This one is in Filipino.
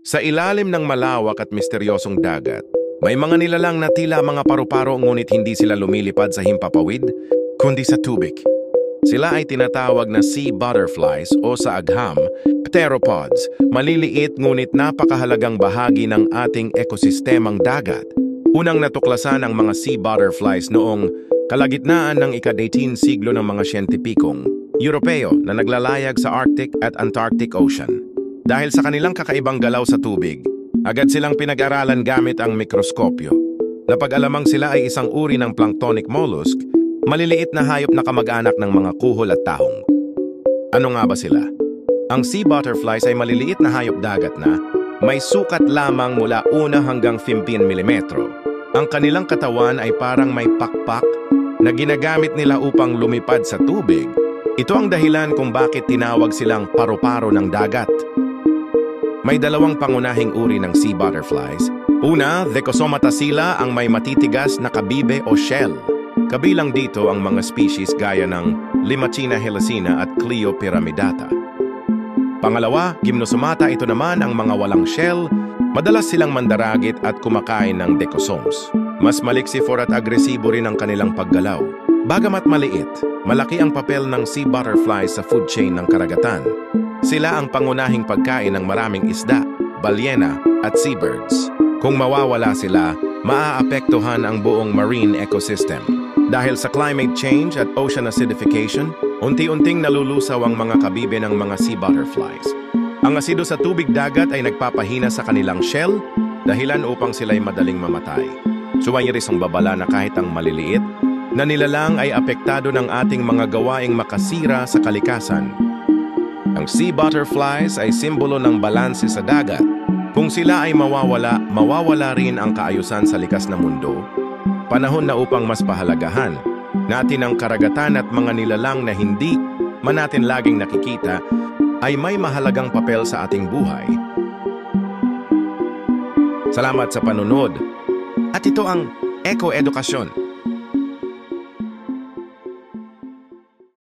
Sa ilalim ng malawak at misteryosong dagat, may mga nilalang na tila mga paru-paro ngunit hindi sila lumilipad sa himpapawid, kundi sa tubig. Sila ay tinatawag na sea butterflies o sa agham, pteropods, maliliit ngunit napakahalagang bahagi ng ating ekosistemang dagat. Unang natuklasan ang mga sea butterflies noong kalagitnaan ng ika-18 siglo ng mga siyentipikong Europeo na naglalayag sa Arctic at Antarctic Ocean. Dahil sa kanilang kakaibang galaw sa tubig, agad silang pinag-aralan gamit ang mikroskopyo. Napag-alamang sila ay isang uri ng planktonic mollusk, maliliit na hayop na kamag-anak ng mga kuhol at tahong. Ano nga ba sila? Ang sea butterflies ay maliliit na hayop dagat na may sukat lamang mula 1 hanggang 15 mm. Ang kanilang katawan ay parang may pakpak na ginagamit nila upang lumipad sa tubig. Ito ang dahilan kung bakit tinawag silang paru-paro ng dagat. May dalawang pangunahing uri ng sea butterflies. Una, Decosoma ang may matitigas na kabibe o shell. Kabilang dito ang mga species gaya ng Limacina helicina at Clio pyramidata. Pangalawa, Gymnosomata, ito naman ang mga walang shell. Madalas silang mandaragit at kumakain ng decosomes. Mas maliksifor at agresibo rin ang kanilang paggalaw. Bagamat maliit, malaki ang papel ng sea butterflies sa food chain ng karagatan. Sila ang pangunahing pagkain ng maraming isda, balyena at seabirds. Kung mawawala sila, maaapektuhan ang buong marine ecosystem. Dahil sa climate change at ocean acidification, unti-unting nalulusaw ang mga kabibe ng mga sea butterflies. Ang asido sa tubig dagat ay nagpapahina sa kanilang shell, dahilan upang sila'y madaling mamatay. Suwayiris ang babala na kahit ang maliliit, na nilalang ay apektado ng ating mga gawaing makasira sa kalikasan. Ang sea butterflies ay simbolo ng balanse sa dagat. Kung sila ay mawawala rin ang kaayusan sa likas na mundo. Panahon na upang mas pahalagahan natin ang karagatan at mga nilalang na hindi man natin laging nakikita ay may mahalagang papel sa ating buhay. Salamat sa panunod. At ito ang Eco Edukasyon.